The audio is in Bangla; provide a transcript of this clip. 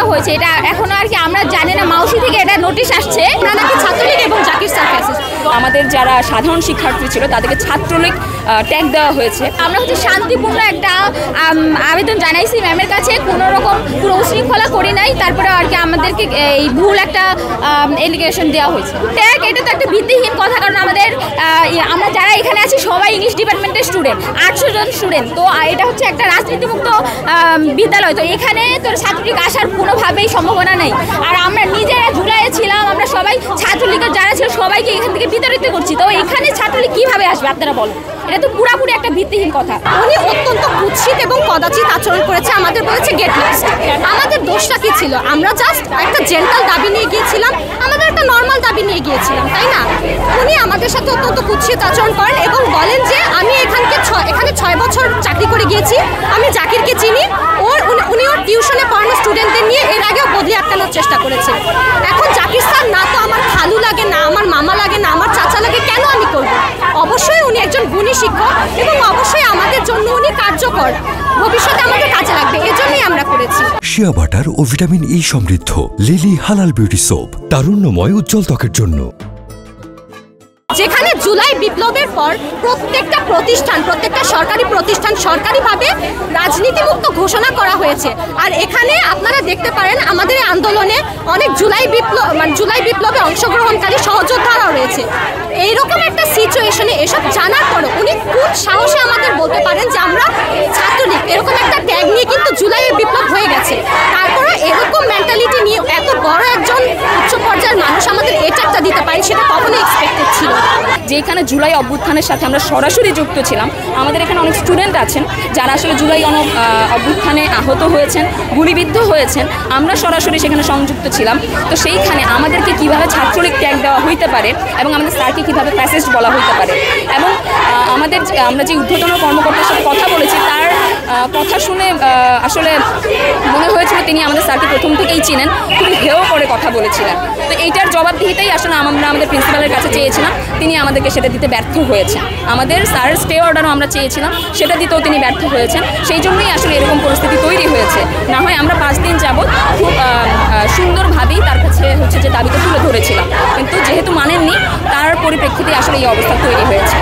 এটা হয়েছে, এটা এখনো আর কি আমরা জানি না, মাউসি থেকে এটা নোটিশ আসছে নাকি ছাত্রলীগ এবং জাকির স্যারকে আছে। আমাদের যারা সাধারণ শিক্ষার্থী ছিল তাদেরকে ছাত্রলীগ ট্যাগ দেওয়া হয়েছে। আমরা হচ্ছে শান্তিপূর্ণ একটা আবেদন জানাইছি ম্যামের কাছে, কোনো রকম পুরো উশৃঙ্খলা করি নাই, তারপরে আর কি আমাদেরকে এই ভুল একটা এলিগেশন দেওয়া হয়েছে। ট্যাগ এটা তো একটা ভিত্তিহীন কথা, কারণ আমরা যারা এখানে আছি সবাই ইংলিশ ডিপার্টমেন্টের স্টুডেন্ট, 800 জন স্টুডেন্ট। তো এটা হচ্ছে একটা রাজনীতিমুক্ত বিদ্যালয়, তো এখানে তোর ছাত্রলীগ আসার কোনোভাবেই সম্ভাবনা নেই। আর আমরা নিজেরা জুলাইয়ে ছিলাম, আমরা সবাই ছাত্রলীগের যারা ছিল সবাইকে এখান থেকে বিতাড়িত করছি, তো এখানে ছাত্রলীগ কীভাবে আসবে আপনারা বলো? এটা তো পুরাপুরি একটা ভিত্তিহীন কথা। উনি অত্যন্ত কুৎসিত এবং কদাচিৎ আচরণ করেছে, আমাদের বলেছে গেট লস্ট। আমাদের দোষটা কি ছিল? আমরা জাস্ট একটা জেন্টাল দাবি নিয়ে গিয়েছিলাম, আমাদের একটা নর্মাল দাবি নিয়ে গিয়েছিলাম, তাই না? উনি আমাদের সাথে অত্যন্ত কুৎসিত আচরণ করেন এবং বলেন যে আমি এখানে 6 বছর চাকরি করে গিয়েছি, আমি জাকিরকে চিনি, উনি ওর টিউশনে পড়ানো স্টুডেন্টদের নিয়ে এর আগেও বদলি আটকানোর চেষ্টা করেছে। এখন জাকির স্যার না তো আমার খালু লাগে, না আমার মামা লাগে, না আমার চাচা লাগে, কেন আমি করব? অবশ্যই উনি একজন গুণী শিক্ষক এবং অবশ্যই আমাদের জন্য উনি কার্যকর, ভবিষ্যতে আমাদের কাজে লাগবে, এজন্যই আমরা করেছি। শিয়া বাটার ও ভিটামিন ই সমৃদ্ধ লিলি হালাল বিউটি সোপ, তারুণ্যময় উজ্জ্বল ত্বকের জন্য। যেখানে জুলাই বিপ্লবের পর প্রত্যেকটা সরকারি প্রতিষ্ঠান সরকারিভাবে রাজনীতিমুক্ত ঘোষণা করা হয়েছে, আর এখানে আপনারা দেখতে পারেন আমাদের আন্দোলনে অনেক জুলাই বিপ্লবে অংশগ্রহণকারী সহযোদ্ধারাও রয়েছে। এইরকম একটা সিচুয়েশনে এসব জানার পরও উনি কোন সাহসে আমাদের বলতে পারেন যে আমরা ছাত্রলীগ, এরকম একটা ট্যাগ নিয়ে কিন্তু জুলাইয়ের বিপ্লব হয়ে গেছে। তারপরে এরকম মেন্টালিটি নিয়ে এত বড় একজন উচ্চ পর্যায়ের মানুষ আমাদের এটা একটা দিতে পারেন, সেটা কখনোই এক্সপেক্টেড ছিল। যেখানে জুলাই অভ্যুত্থানের সাথে আমরা সরাসরি যুক্ত ছিলাম, আমাদের এখানে অনেক স্টুডেন্ট আছেন যারা আসলে জুলাই অভ্যুত্থানে আহত হয়েছেন, গুলিবিদ্ধ হয়েছেন, আমরা সরাসরি সেখানে সংযুক্ত ছিলাম। তো সেইখানে আমাদেরকে কিভাবে ছাত্রলীগ ট্যাগ দেওয়া হইতে পারে এবং আমাদের স্যারকে কীভাবে প্যাসেজ বলা হইতে পারে, এবং আমরা যে ঊর্ধ্বতন কর্মকর্তার সাথে কথা বলেছি তার কথা শুনে আসলে মনে হয়েছিল তিনি আমাদের স্যারকে প্রথম থেকেই চিনেন, খুবই হেয় করে কথা বলেছিলেন। তো এইটার জবাবদিহিতাই আসলে আমরা আমাদের প্রিন্সিপালের কাছে চেয়েছিলাম, তিনি আমাদেরকে সেটা দিতে ব্যর্থ হয়েছেন। আমাদের স্যারের স্টে অর্ডারও আমরা চেয়েছিলাম, সেটা দিতেও তিনি ব্যর্থ হয়েছেন। সেই জন্যই আসলে এরকম পরিস্থিতি তৈরি হয়েছে। না হয় আমরা 5 দিন যাবৎ খুব সুন্দরভাবেই তার কাছে হচ্ছে যে দাবিটা তুলে ধরেছিলাম, কিন্তু যেহেতু মানেননি তার পরিপ্রেক্ষিতে আসলে এই অবস্থা তৈরি হয়েছে।